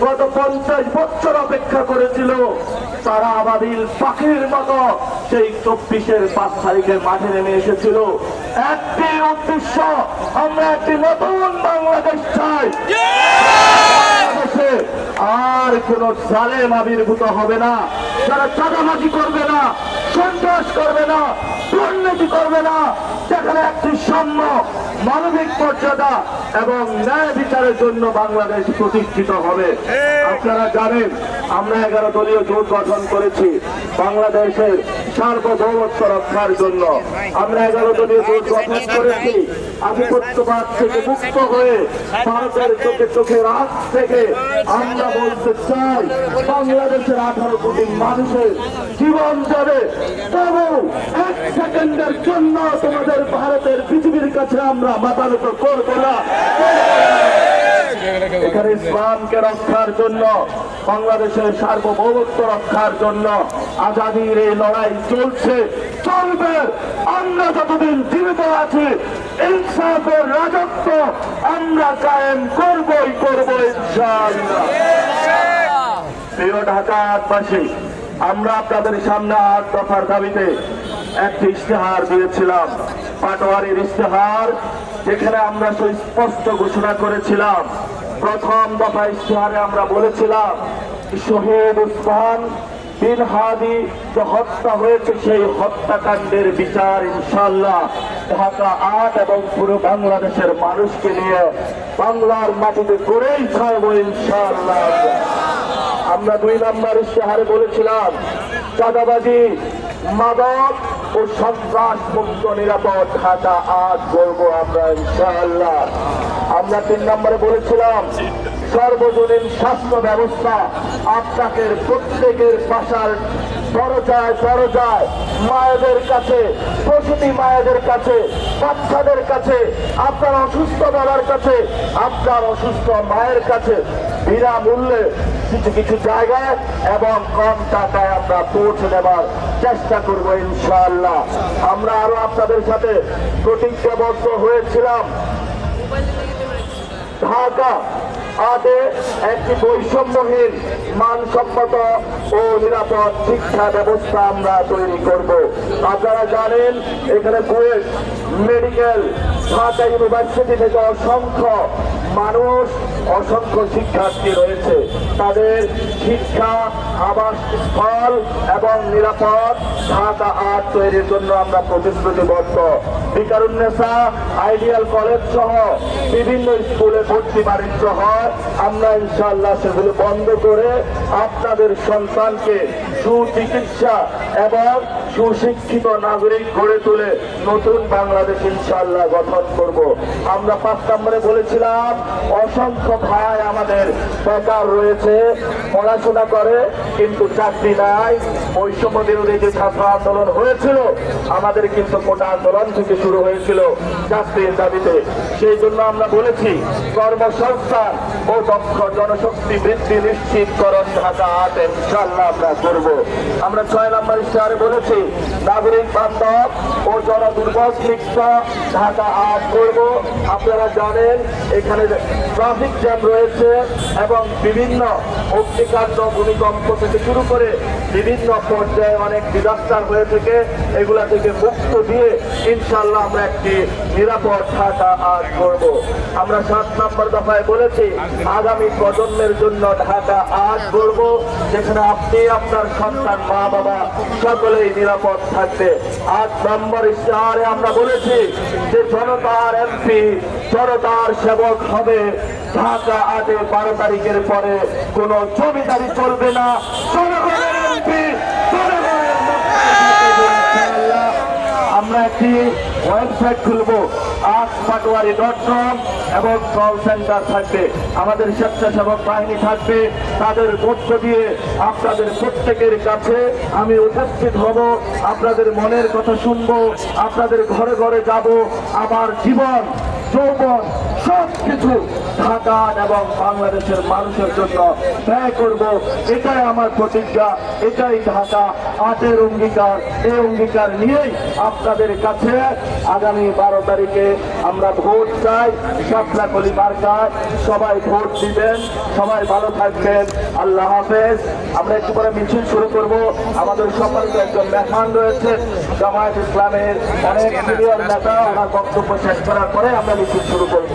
গত 50 বছর অপেক্ষা করেছিল, তারা আবাবিল পাখির মতো সেই 24-এর 5 তারিখে মাঠে নেমে এসেছিল। একটি উদ্দেশ্য, আমরা একটি নতুন বাংলাদেশ চাই। আর কোন জালেম আবির্ভূত হবে না, যারা চাঁদাবাজি করবে না, সন্ত্রাস করবে না, দুর্নীতি করবে না, যেখানে একটি সাম্য, মানবিক মর্যাদা এবং ন্যায় বিচারের জন্য বাংলাদেশ প্রতিষ্ঠিত হবে। আপনারা জানেন আমরা 11 দলীয় জোট গঠন করেছি বাংলাদেশের সার্বভৌমত্ব রক্ষার জন্য। আমরা 11 দলীয় জোট গঠন করেছি আধিপত্যবাদ থেকে মুক্ত হয়ে ভারতের চোখে চোখে রাত থেকে আমরা বলতে চাই বাংলাদেশের 18 কোটি মানুষের জীবন যাবে, তবু 1 সেকেন্ডের জন্য তোমাদের ভারতের পৃথিবীর কাছে আমরা মাথা নত করব না। এখানে ইসলামকে রক্ষার জন্য, বাংলাদেশের সার্বভৌমত্ব রক্ষার জন্য আজাদির এই লড়াই চলছে, চলবে। আমরা যতদিন জীবিত আছি ইনসাফের রাজত্ব আমরা কায়েম করবই করব ইনশাআল্লাহ। প্রিয় ঢাকাবাসী, আমরা আপনাদের সামনে 8 দফার দাবিতে একটি ইশতেহার দিয়েছিলাম, পাটোয়ারির ইশতেহার, যেখানে আমরা সুস্পষ্ট ঘোষণা করেছিলাম। প্রথম দফা ইশতেহারে আমরা বলেছিলাম শহীদ উসমান বিন হাদি যে হত্যা হয়েছে সেই হত্যাকাণ্ডের বিচার ইনশাআল্লাহ ঢাকা 8 এবং পুরো বাংলাদেশের মানুষকে নিয়ে বাংলার মাটিতে করেই ছাড়বো ইনশাআল্লাহ। আমরা 2 নম্বর ইশতেহারে বলেছিলাম চাঁদাবাজি, মাদক ও সন্ত্রাস মুক্ত নিরাপদ ঢাকা 8 করবো আমরা ইনশাআল্লাহ। আমরা 3 নম্বরে বলেছিলাম সর্বজনীন স্বাস্থ্য ব্যবস্থা, আপনাকে প্রত্যেকের বাসার দরজায় দরজায়, মায়েদের কাছে, প্রসূতি মায়েদের কাছে, বাচ্চাদের কাছে, আপনার অসুস্থ বাবার কাছে, আপনার অসুস্থ মায়ের কাছে বিনামূল্যে কিছু কিছু জায়গায় এবং কম টাকায় আমরা পৌঁছে দেওয়ার চেষ্টা করবো ইনশাআল্লাহ। আমরা আরো আপনাদের সাথে প্রতিজ্ঞাবদ্ধ হয়েছিলাম ঢাকা 8 একটি বৈষম্যহীন, মানসম্মত ও নিরাপদ শিক্ষা ব্যবস্থা আমরা তৈরি করব। আপনারা জানেন এখানে বুয়েট মেডিকেল, ঢাকা ইউনিভার্সিটি থেকে অসংখ্য মানুষ, অসংখ্য শিক্ষার্থী রয়েছে। তাদের শিক্ষা, আবাসস্থল এবং নিরাপদ ঢাকা 8 তৈরির জন্য আমরা প্রতিশ্রুতিবদ্ধ। বিকারুন্নেসা আইডিয়াল কলেজ সহ বিভিন্ন স্কুলে ভর্তি বাণিজ্য হয়, আমরা ইনশাআল্লাহ সেগুলো বন্ধ করে আপনাদের সন্তানকে সুচিকিৎসা এবং সুশিক্ষিত নাগরিক গড়ে তুলে নতুন বাংলাদেশ ইনশাআল্লাহ গঠন করব। আমরা 5 নম্বরে বলেছিলাম অসংখ্য ভাই আমাদের বেকার রয়েছে, পড়াশোনা করে কিন্তু চাকরি নাই। বৈষম্য বিরোধী যে ছাত্র আন্দোলন হয়েছিল, আমাদের কিন্তু কোটা আন্দোলন থেকে শুরু হয়েছিল চাকরির দাবিতে। সেই জন্য আমরা বলেছি কর্মসংস্থান ও দক্ষ জনশক্তি বৃদ্ধি নিশ্চিতকরণ ঢাকা 8 ইনশাআল্লাহ আমরা করব। আমরা 6 নম্বর ইশতেহারে বলেছি নাগরিক বান্ধব ও জনদুর্ভোগ মুক্ত ঢাকা 8 করব। আপনারা জানেন এখানে ট্রাফিক জ্যাম রয়েছে এবং বিভিন্ন অগ্নিকাণ্ড, ভূমিকম্প থেকে শুরু করে বিভিন্ন পর্যায়ে অনেক ডিজাস্টার হয়ে থেকে এগুলা থেকে মুক্ত দিয়ে ইনশাআল্লাহ আমরা একটি নিরাপদ ঢাকা 8 করব। আমরা 7 নম্বর দফায় বলেছি আগামী প্রজন্মের জন্য ঢাকা 8 করব, যেখানে আপনি, আপনার সন্তান, মা বাবা সকলেই নিরাপদ থাকবে। 8 নম্বর ইশতেহারে আমরা বলেছি যে জনতার এমপি, জনতার সেবক হবে। ঢাকা 8 12 তারিখের পরে কোন জমিদারি চলবে না। জনগণের এমপি, জনগণের ইনশাআল্লাহ। আমরা একটি ওয়েবসাইট খুলবো askpatwari.com এবং কল সেন্টার থাকবে, আমাদের স্বেচ্ছাসেবক বাহিনী থাকবে। তাদের মধ্য দিয়ে আপনাদের প্রত্যেকের কাছে আমি উপস্থিত হব, আপনাদের মনের কথা শুনবো, আপনাদের ঘরে ঘরে যাব। আমার জীবন, যৌবন সব কিছু ঢাকা এবং বাংলাদেশের মানুষের জন্য ব্যয় করব। এটাই আমার প্রতিজ্ঞা, এটাই ঢাকা 8-এর অঙ্গীকার। এই অঙ্গীকার নিয়েই আপনাদের কাছে আগামী 12 তারিখে আমরা ভোট চাই। শাপলা কলি মার্কায় সবাই ভোট দিবেন। সবাই ভালো থাকবেন। আল্লাহ হাফেজ। আমরা একটু পরে মিছিল শুরু করব। আমাদের সম্মানিত একজন মেহমান রয়েছেন জামায়াত ইসলামের অনেক সিনিয়র নেতা, ওনার বক্তব্য শেষ করার পরে আমরা মিছিল শুরু করব।